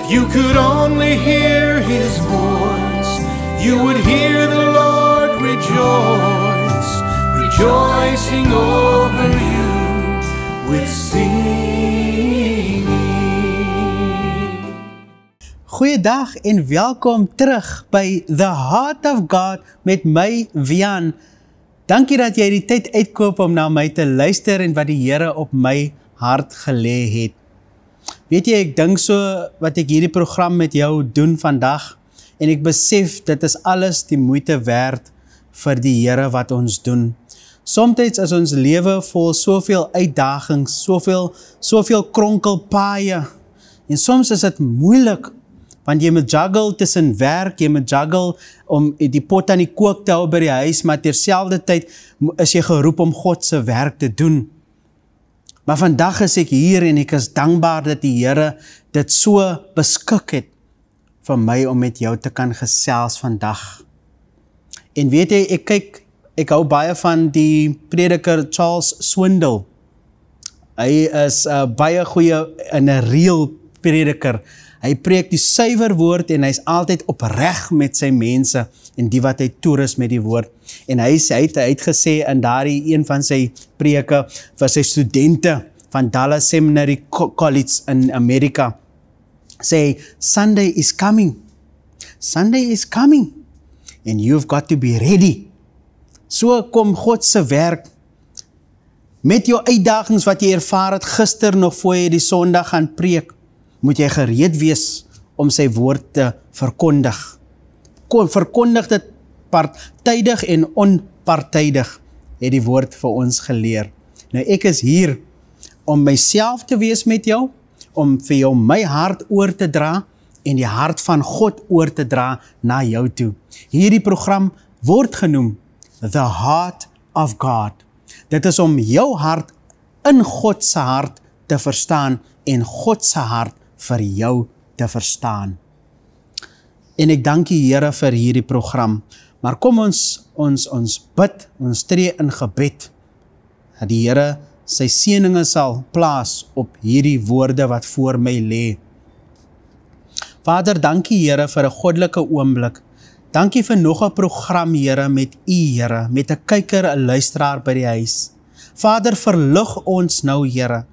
you could only hear His voice, you would hear the Lord rejoice, rejoicing over you with singing. Goeiedag en welkom terug by The Heart of God met my, Wian. Dankie dat jy die tyd uitkoop om na my te luister en wat die Here op my hart gelê het. Weet jy, ek dink so wat ek hierdie program met jou doen vandag en ek besef dit is alles die moeite werd vir die Here wat ons doen. Somtyds is ons lewe vol soveel uitdagings, soveel kronkelpaaie en soms is dit moeilik want jy moet juggle tussen werk, jy moet juggle om die pot aan die kook te hou by die huis, maar terselfdertyd is jy geroep om God se werk te doen. Maar vandag is ek hier en ek is dankbaar dat die Here dit so beskik het vir my om met jou te kan gesels vandag. En weet jy, ek hou baie van die prediker Charles Swindoll. Hy is baie goeie en 'n reël prediker. Hy preek die suiwer woord en hy is altyd opreg met sy mense en die wat hy toerus met die woord. En hy het gesê in daardie een van sy preke vir sy studente van Dallas Seminary College in Amerika, sê, Sunday is coming. Sunday is coming. And you've got to be ready. So kom God se werk met jou uitdagings wat jy ervaar het gister nog voor jy die Sondag gaan preek. Moet jy gereed wees om sy woord te verkondig. Verkondig dit partydig en onpartydig, het die woord vir ons geleer. Nou ek is hier om myself te wees met jou, om vir jou my hart oor te dra en die hart van God oor te dra na jou toe. Hierdie program word genoem The Heart of God. Dit is om jou hart in God se hart te verstaan en God se hart vir jou te verstaan. En ek dank die Here vir hierdie program. Maar kom ons bid, ons tree in gebed, dat die Here sy seëninge sal plaas op hierdie woorde wat voor my lê. Vader, dankie Here vir 'n goddelike oomblik. Dankie vir nog 'n program, Here, met U, Here, met 'n kyker, 'n luisteraar by die huis. Vader, verlig ons nou, Here.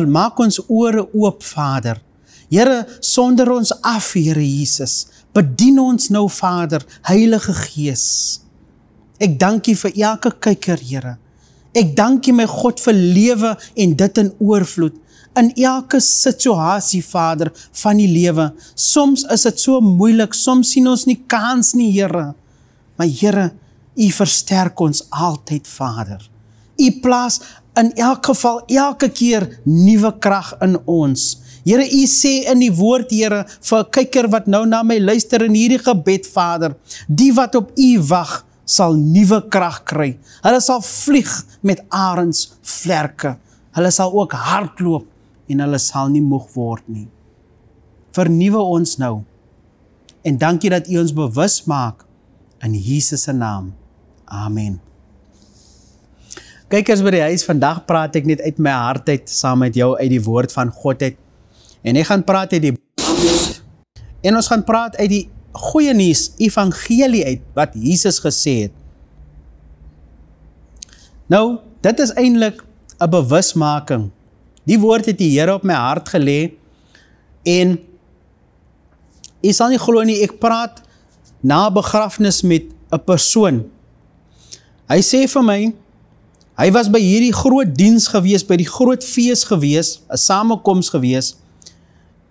Maak ons ore oop, Vader. Here, sonder ons af, Here Jesus. Bedien ons nou, Vader, Heilige Gees. Ek dank U vir elke kyker, Here. Ek dank U, my God, vir lewe en dit in oorvloed. In elke situasie, Vader, van die lewe. Soms is dit so moeilik, soms sien ons nie kans nie, Here. Maar Here, U versterk ons altyd, Vader. U plaas in elk geval, elke keer nuwe krag in ons. Here, U sê in die woord, Here, vir 'n kyker wat nou na my luister in hierdie gebed, Vader, die wat op U wag, sal nuwe krag kry. Hulle sal vlieg met arendsvlerke. Hulle sal ook hardloop en hulle sal nie moeg word nie. Vernuwe ons nou. En dankie dat U ons bewus maak in Jesus se naam. Amen. Kykers by die huis, vandag praat ek net uit my hart uit saam met jou uit die woord van God uit. En ek gaan praat uit die en ons gaan praat uit die goeie nuus, evangelie uit, wat Jesus gesê het. Nou, dit is eintlik 'n bewusmaking. Die woord het die Here op my hart gelê en jy sal nie glo nie, ek praat na begrafnis met 'n persoon. Hy sê vir my, hy was by hierdie groot diens gewees, by die groot fees gewees, 'n samekoms gewees,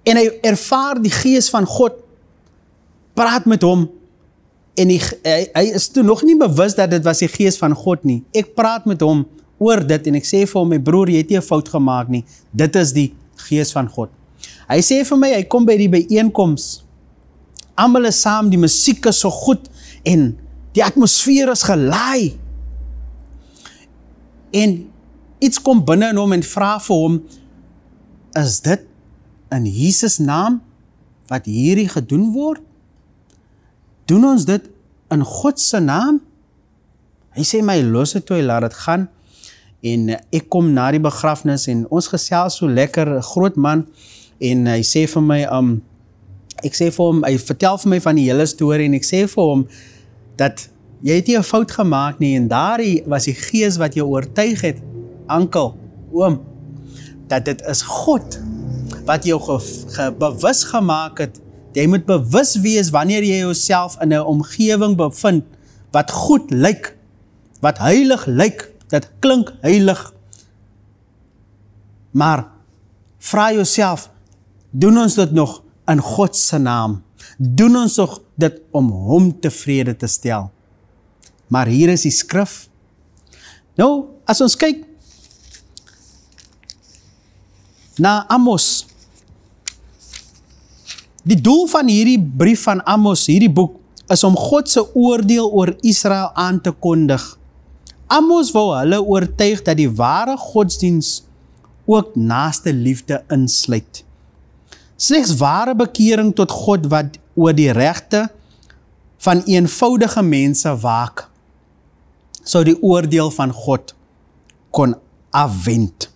en hy ervaar die Gees van God, praat met hom, en hy is toe nog nie bewus dat dit was die Gees van God nie. Ek praat met hom oor dit, en ek sê vir hom, my broer, jy het nie 'n fout gemaak nie, dit is die Gees van God. Hy sê vir my, hy kom by die byeenkoms, almal is saam, die musiek is so goed, en die atmosfeer is gelaai, en iets kom binne in hom en vra vir hom, is dit in Jesus naam wat hierdie gedoen word? Doen ons dit in God se naam? Hy sê my, los het toe, hy laat het gaan, en ek kom na die begrafnis, en ons gesels so lekker, groot man, en hy sê vir my, ek sê vir hom, hy vertel vir my van die hele storie en ek sê vir hom, dat jy het nie 'n fout gemaak nie en daarin was die gees wat jou oortuig het, ankel, oom, dat dit is God wat jou bewus gemaak het. Jy moet bewus wees wanneer jy jouself in 'n omgewing bevind wat goed lyk, wat heilig lyk, dit klink heilig. Maar vra jouself, doen ons dit nog in God se naam? Doen ons nog dit om hom tevrede te stel? Maar hier is die skrif. Nou, as ons kyk na Amos, die doel van hierdie brief van Amos, hierdie boek, is om God se oordeel oor Israel aan te kondig. Amos wou hulle oortuig dat die ware godsdiens ook naaste liefde insluit. Slegs ware bekering tot God wat oor die regte van eenvoudige mense waak, sou die oordeel van God kon afwend.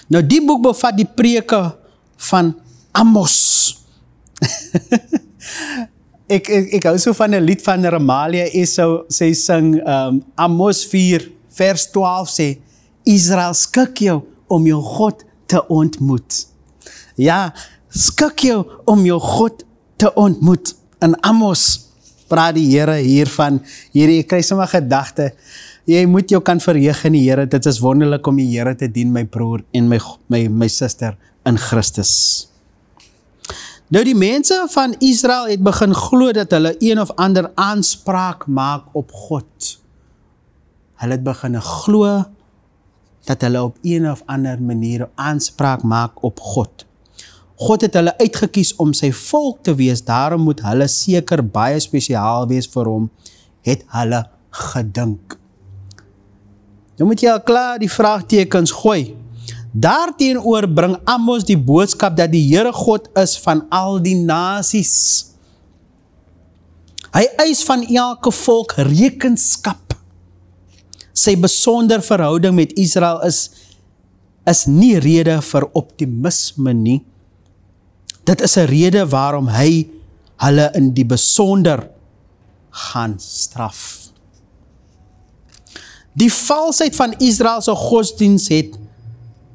Nou die boek bevat die preke van Amos. ek hou so van 'n lied van Ramalia Esau, sy sing Amos 4 vers 12 sê, Israel, skik jou om jou God te ontmoet. Ja, skik jou om jou God te ontmoet. In Amos praat die Here hiervan, hierdie, ek kry sommer gedagte, jy moet jou kan verheug in die Here, dit is wonderlik om die Here te dien, my broer en my suster in Christus. Nou die mense van Israel het begin glo dat hulle een of ander aanspraak maak op God. Hulle het begin glo dat hulle op een of ander manier aanspraak maak op God. God het hulle uitgekies om sy volk te wees, daarom moet hulle seker baie spesiaal wees vir hom, het hulle gedink. Nou moet jy al klaar die vraagtekens gooi. Daarteenoor bring Amos die boodskap dat die Here God is van al die nasies. Hy eis van elke volk rekenskap. Sy besonder verhouding met Israel is nie rede vir optimisme nie. Dit is 'n rede waarom hy hulle in die besonder gaan straf. Die valsheid van Israel se godsdiens het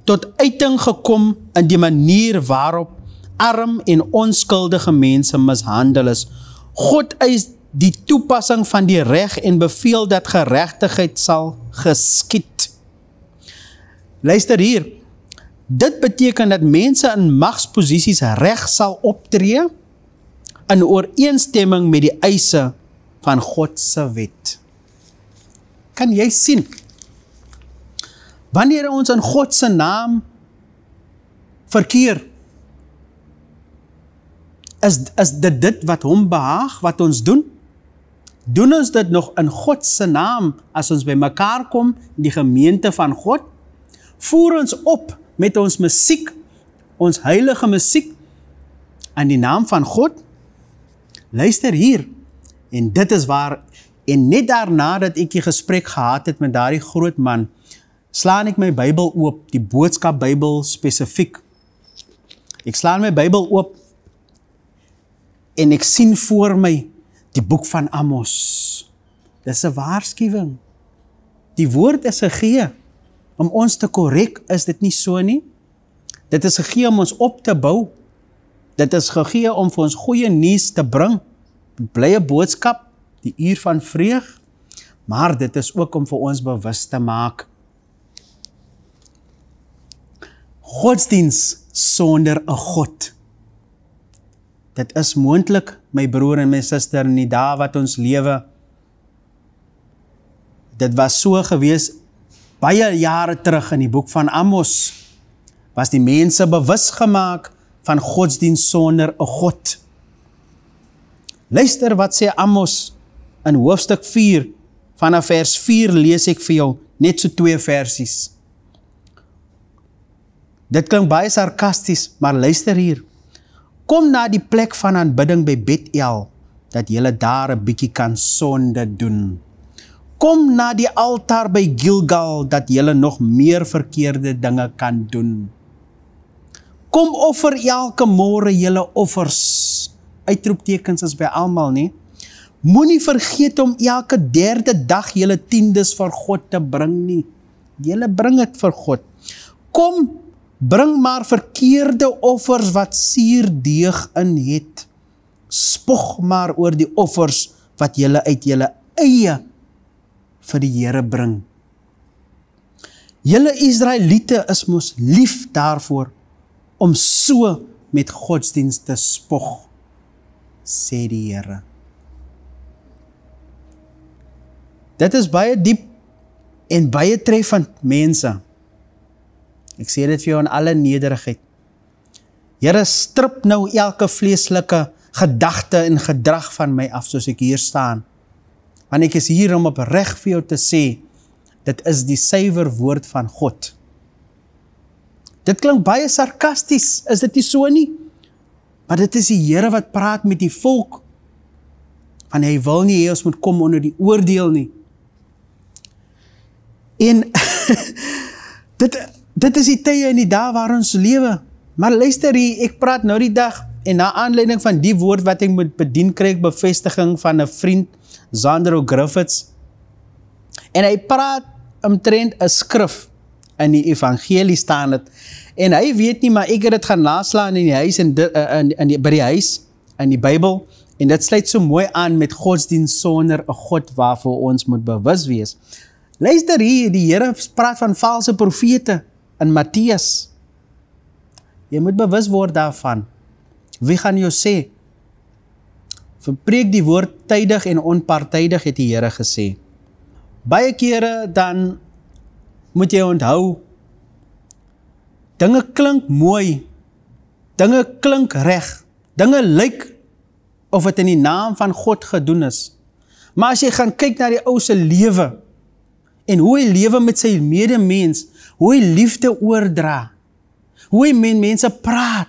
tot uiting gekom in die manier waarop arm en onskuldige mense mishandel is. God eis die toepassing van die reg en beveel dat geregtigheid sal geskied. Luister hier, dit beteken dat mense in magsposisies reg sal optree in ooreenstemming met die eise van God se wet. Kan jy sien? Wanneer ons in God se naam verkeer, is dit wat hom behaag, wat ons doen? Doen ons dit nog in God se naam, as ons by mekaar kom, die gemeente van God? Voer ons op met ons musiek, ons heilige musiek, in die naam van God? Luister hier, en dit is waar, en net daarna dat ek die gesprek gehad het met daardie groot man, slaan ek my Bybel oop, die boodskap Bybel spesifiek. Ek slaan my Bybel oop, en ek sien voor my die boek van Amos. Dis 'n waarskuwing. Die woord is gegee om ons te korrek, is dit nie so nie? Dit is gegee om ons op te bou. Dit is gegee om vir ons goeie nuus te bring. Blye boodskap, die uur van vreug, maar dit is ook om vir ons bewus te maak. Godsdiens sonder 'n God. Dit is moontlik, my broer en my suster, in die dae wat ons lewe. Dit was so gewees, baie jare terug in die boek van Amos, was die mense bewus gemaak van godsdiens sonder 'n God. Luister wat sê Amos in hoofstuk 4, vanaf vers 4 lees ek vir jou, net so 2 versies. Dit klink baie sarkasties, maar luister hier. Kom na die plek van aanbidding by Bethel, dat julle daar 'n bietjie kan sonde doen. Kom na die altaar by Gilgal, dat julle nog meer verkeerde dinge kan doen. Kom offer elke môre julle offers. Uitroeptekens is by almal, nie? Moenie vergeet om elke 3de dag julle tiendes vir God te bring nie. Julle bring dit vir God. Kom, bring maar verkeerde offers wat suurdeeg in het. Spog maar oor die offers wat julle uit julle eie vir die Here bring. Julle Israeliete is mos lief daarvoor om so met godsdienst te spog, sê die Here. Dit is baie diep en baie treffend, mense. Ek sê dit vir jou in alle nederigheid. Here, strip nou elke vleeslike gedagte en gedrag van my af, soos ek hier staan. Want ek is hier om opreg vir jou te sê, dit is die suiwer woord van God. Dit klink baie sarkasties, is dit nie so nie? Maar dit is die Here wat praat met die volk, want hy wil nie hê ons moet kom onder die oordeel nie. En dit is die tye en die dae waar ons lewe. Maar luister hier, ek praat nou die dag, en na aanleiding van die woord wat ek moet bedien, kry ek bevestiging van 'n vriend, Zandro Griffiths. En hy praat omtrent 'n skrif, in die evangelie staan dit, en hy weet nie, maar ek het dit gaan naslaan in die huis, by die huis, in die Bybel, en dit sluit so mooi aan met godsdienst sonder 'n God waarvoor ons moet bewus wees. Luister hier, die Here praat van valse profete in Matteus. Jy moet bewus word daarvan. Wie gaan jou sê? Verpreek die woord tydig en onpartydig, het die Here gesê. Baie kere dan moet jy onthou, dinge klink mooi, dinge klink reg, dinge lyk of het in die naam van God gedoen is. Maar as jy gaan kyk na die ou se lewe, en hoe hy lewe met sy medemens, hoe hy liefde oordra, hoe hy met mense praat,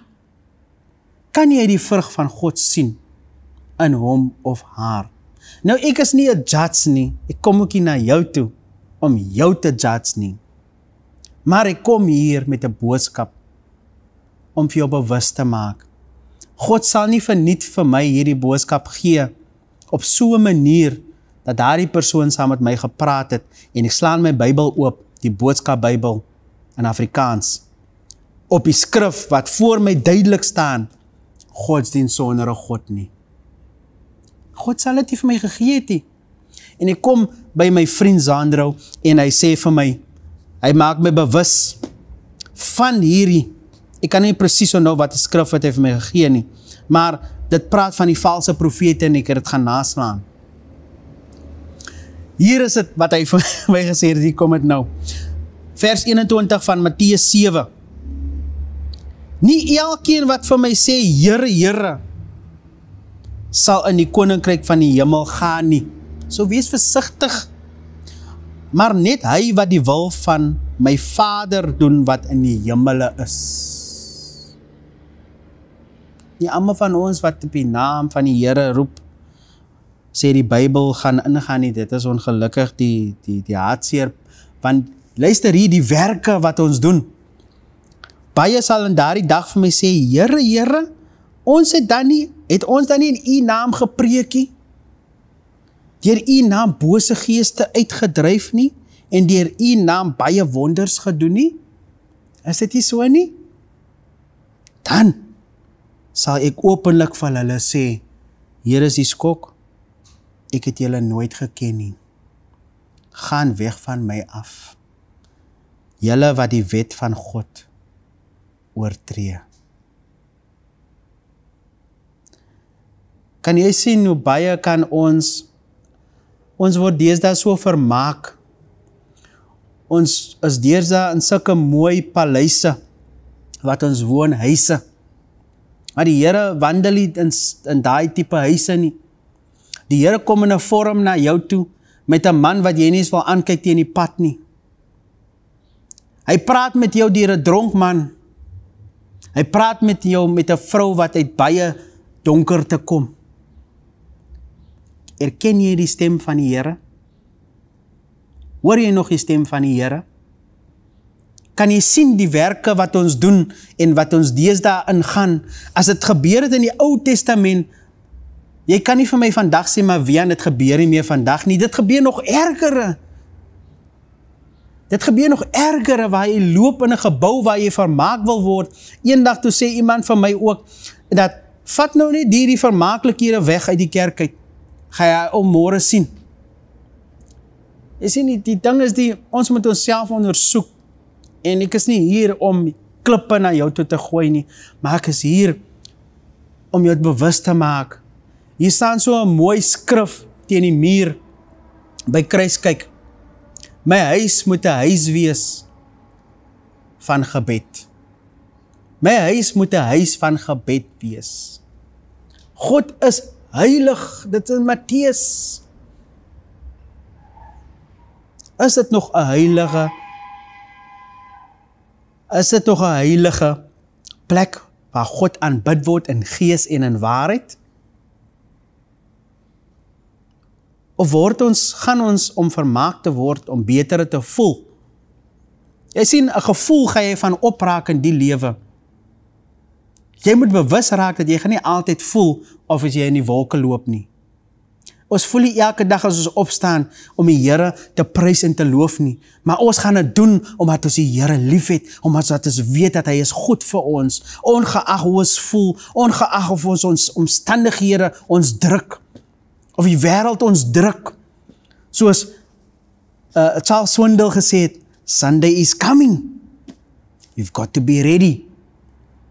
kan jy die vrug van God sien in hom of haar. Nou ek is nie 'n judge nie, ek kom ook nie na jou toe om jou te judge nie, maar ek kom hier met 'n boodskap om vir jou bewus te maak. God sal nie verniet vir my hierdie boodskap gee op so 'n manier dat daardie persoon saam met my gepraat het en ek slaan my Bybel oop, die boodskap Bybel in Afrikaans, op die skrif wat voor my duidelik staan, godsdienst sonder 'n God nie. God sal dit nie vir my gegee het nie. En ek kom by my vriend Zandro en hy sê vir my, hy maak my bewus van hierdie, ek kan nie presies onthou wat die skrif wat hy vir my gegee nie, maar dit praat van die valse profete en ek het dit gaan naslaan. Hier is dit wat hy vir my gesê het, hier kom het nou. Vers 21 van Matteus 7. Nie elkeen wat vir my sê, Here, Here, sal in die koninkryk van die hemel gaan nie. So wees versigtig, maar net hy wat die wil van my Vader doen wat in die hemele is. Nie almal van ons wat op die naam van die Here roep, sê die Bybel gaan ingaan nie, dit is ongelukkig die hartseer, want luister hier die werke wat ons doen. Baie sal in daardie dag vir my sê, Here, Here, het ons dan nie in u naam gepreekie, deur u naam bose geeste uitgedryf nie, en deur u naam baie wonders gedoen nie? Is dit nie so nie? Dan sal ek openlik van hulle sê, hier is die skok, ek het julle nooit geken nie. Gaan weg van my af. Julle wat die wet van God oortree. Kan jy sien hoe baie kan ons word deesdae so vermaak. Ons is deesdae in sulke mooi paleise, wat ons woon, huise. Maar die Here wandel nie in daai tipe huise nie. Die Here kom in 'n vorm na jou toe, met 'n man wat jy nie eens wil aankyk teen die pad nie. Hy praat met jou deur 'n dronk man. Hy praat met jou met 'n vrou wat uit baie donker te kom. Erken jy die stem van die Here? Hoor jy nog die stem van die Here? kan jy sien die werke wat ons doen en wat ons deesdae ingaan. As dit gebeur het in die Ou Testament, jy kan nie vir my vandag sê, maar Wian, dit gebeur nie meer vandag nie. Dit gebeur nog ergere. Dit gebeur nog ergere waar jy loop in 'n gebou waar jy vermaak wil word. Eendag toe sê iemand vir my ook, dat vat nou net die vermaaklikhede weg uit die kerk uit. Ga jy om môre sien. Jy sien, die ding is ons moet onsself ondersoek. En ek is nie hier om klippe na jou toe te gooi nie, maar ek is hier om jou bewus te maak. Hier staan so 'n mooi skrif teen die muur by Kruiskyk. My huis moet 'n huis wees van gebed. My huis moet 'n huis van gebed wees. God is heilig, dit is in Matteus. Is dit nog 'n heilige plek waar God aanbid word in gees en in waarheid? Of gaan ons om vermaak te word, om beter te voel? Jy sien, 'n gevoel ga jy van opraak in die lewe. Jy moet bewus raak dat jy gaan nie altyd voel of as jy in die wolke loop nie. Ons voel nie elke dag as ons opstaan om die Here te prys en te loof nie. Maar ons gaan dit doen omdat ons die Here lief het, omdat ons weet dat hy is goed vir ons, ongeag hoe ons voel, ongeag of ons omstandighede ons druk, of die wêreld ons druk. Soos Charles Swindoll gesê het, Sunday is coming. You've got to be ready.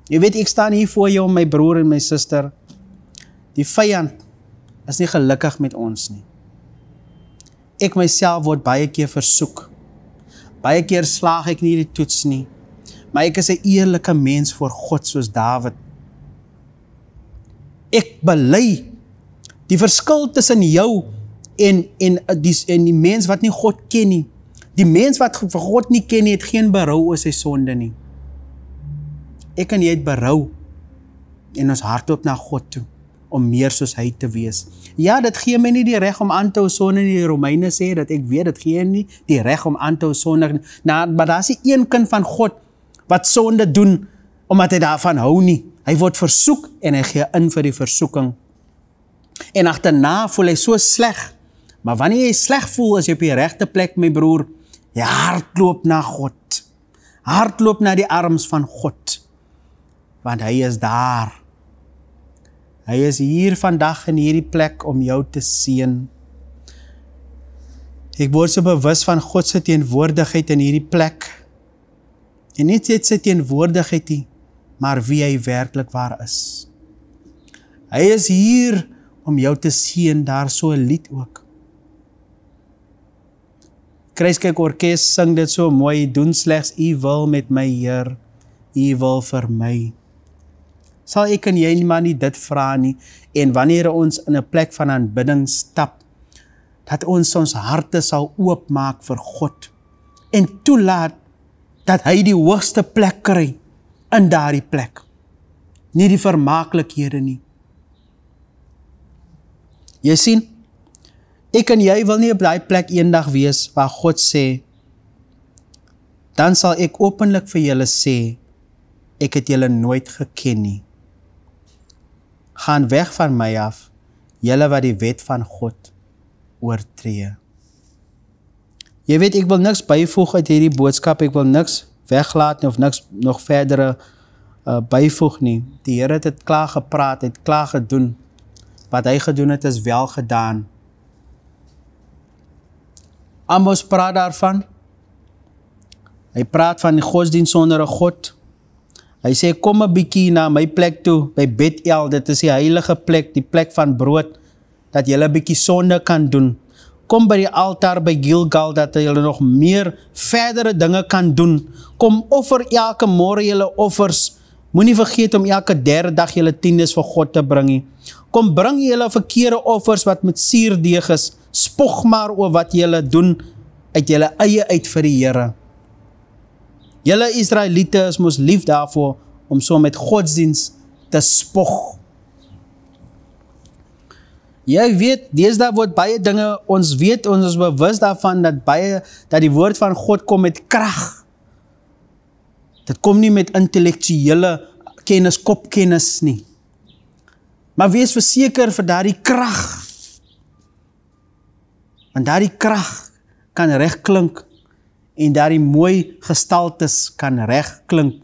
Jy weet, ek staan hier voor jou, my broer en my suster. Die vyand is nie gelukkig met ons nie. Ek myself word baie keer versoek. Baie keer slaag ek nie die toets nie. Maar ek is 'n eerlike mens voor God soos Dawid. Ek bely die verskil tussen jou en die mens wat nie God ken nie. Die mens wat vir God nie ken nie, het geen berou oor sy sonde nie. Ek en jy het berou en ons hardloop na God toe om meer soos hy te wees. Ja, dit gee my nie die reg om aan te hou sonde nie. Die Romeine sê dat ek weet, dit gee nie die reg om aan te hou sonde. Maar daar is nie een kind van God wat sonde doen omdat hy daarvan hou nie. Hy word versoek en hy gee in vir die versoeking. En agterna voel hy so sleg. Maar wanneer jy sleg voel, as jy op die regte plek, my broer, jy hardloop na God. Hardloop na die arms van God. Want hy is daar. Hy is hier vandag in hierdie plek om jou te seën. Ek word so bewus van God se teenwoordigheid in hierdie plek. En nie net sy teenwoordigheid nie, maar wie hy werklik waar is. Hy is hier om jou te seën, daar so 'n lied ook. Kruiskyk Orkes sing dit so mooi, doen slegs u wil met my Heer, u wil vir my. Sal ek en jy maar nie dit vra nie, en wanneer ons in 'n plek van aanbidding stap, dat ons harte sal oopmaak vir God, en toelaat dat hy die hoogste plek kry in daardie plek. Nie die vermaaklikhede nie. Jy sien, ek en jy wil nie op daai plek eendag wees waar God sê, dan sal ek openlik vir julle sê, ek het julle nooit geken nie. Gaan weg van my af, julle wat die wet van God oortree. Jy weet, ek wil niks byvoeg uit hierdie boodskap, ek wil niks weglaat of niks nog verdere byvoeg nie. Die Here het dit klaar gepraat, het klaar gedoen. Wat hy gedoen het is wel gedaan. Amos praat daarvan. Hy praat van die godsdienst sonder 'n God. Hy sê, kom 'n bietjie na my plek toe, by Bethel, dit is die heilige plek, die plek van brood, dat jy 'n bietjie sonde kan doen. Kom by die altaar by Gilgal, dat jy nog meer verdere dinge kan doen. Kom offer elke môre julle offers. Moenie vergeet om elke derde dag julle tiendes vir God te bring nie. Kom bring julle verkeerde offers wat met suurdeeg is. Spog maar oor wat julle doen uit julle eie uit vir die Here. Julle Israeliete is mos lief daarvoor om so met godsdienst te spog. Jy weet, deesdae word baie dinge, ons weet, ons is bewus daarvan dat die woord van God kom met krag. Dit kom nie met intellektuele kennis, kopkennis nie. Maar wees verseker vir daardie krag. Want daardie krag kan reg klink en daardie mooi gestaltes kan reg klink,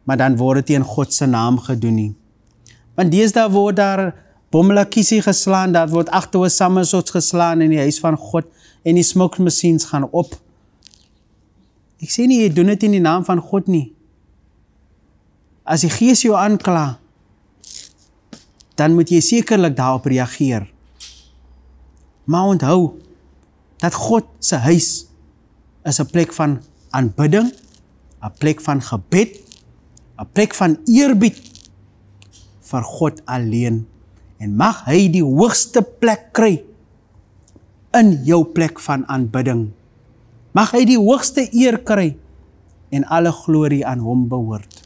maar dan word dit in God se naam gedoen nie. Want deesdae word daar bommelakiesie geslaan, daar word agterhoë sammesots geslaan in die huis van God en die smoke machines gaan op. Ek sê nie, jy doen dit in die naam van God nie. As die Gees jou aankla, dan moet jy sekerlik daarop reageer. Maar onthou, dat God se huis is 'n plek van aanbidding, 'n plek van gebed, 'n plek van eerbied vir God alleen. En mag hy die hoogste plek kry in jou plek van aanbidding. Mag hy die hoogste eer kry en alle glorie aan hom behoort.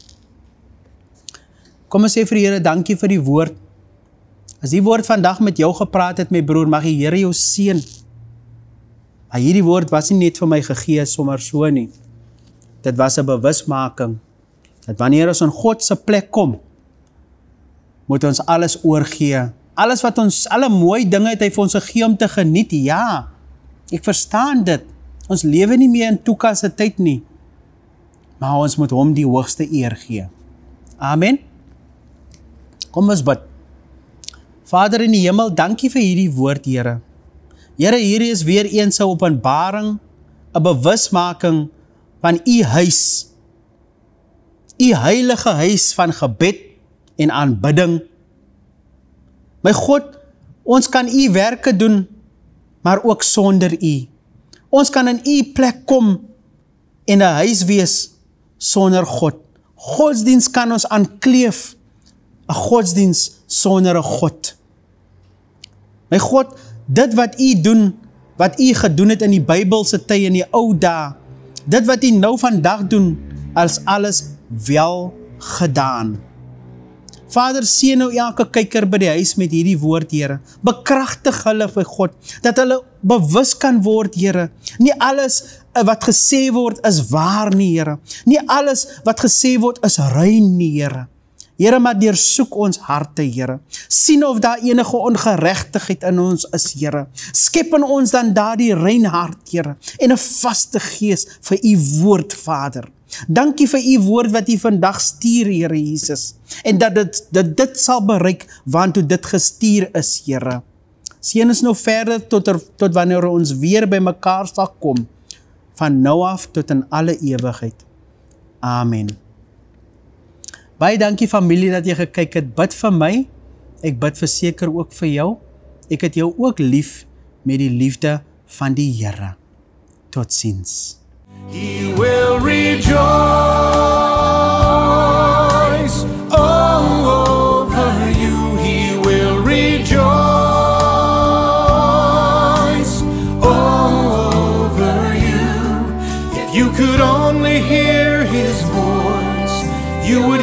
Kom ons sê vir die Here, dankie vir die woord. As die woord vandag met jou gepraat het, my broer, mag die Here jou seën. Maar hierdie woord was nie net vir my gegee sommer so nie. Dit was 'n bewusmaking, dat wanneer ons in God se plek kom, moet ons alles oorgee. Alles wat ons, alle mooi dinge het hy vir ons gegee om te geniet. Ja, ek verstaan dit. Ons lewe nie meer in Tuka se tyd nie. Maar ons moet hom die hoogste eer gee. Amen. Kom ons bid. Vader in die hemel, dankie vir hierdie woord, Here. Here, hierdie is weer eens 'n openbaring, 'n bewusmaking van u huis. U heilige huis van gebed en aanbidding. My God, ons kan u werke doen, maar ook sonder u. Ons kan in u plek kom en 'n huis wees sonder God. Godsdienst kan ons aankleef, 'n godsdienst sonder 'n God. My God, dit wat u doen, wat u gedoen het in die Bybelse tyd, in die ou dae, dit wat u nou vandag doen, as alles wel gedaan. Vader, seën nou elke kyker by die huis met hierdie woord, Here. Bekragtig hulle vir God, dat hulle bewus kan word, Here. Nie alles wat gesê word is waar nie, Here. Nie alles wat gesê word is rein nie, Here. Here, maar deursoek ons harte, Here. Sien of daar enige ongeregtigheid in ons is, Here. Skep in ons dan daardie rein hart, Here, en 'n vaste gees vir u woord, Vader. Dankie vir u woord wat u vandag stuur, Here Jesus. En dat dit sal bereik waartoe dit gestuur is, Here. Seën ons nou verder tot wanneer ons weer by mekaar sal kom, van nou af tot in alle ewigheid. Amen. Baie dankie familie dat jy gekyk het. Bid vir my. Ek bid verseker ook vir jou. Ek het jou ook lief met die liefde van die Here. Totsiens. He will rejoice over you. He will rejoice over you. If you could only hear his voice, you would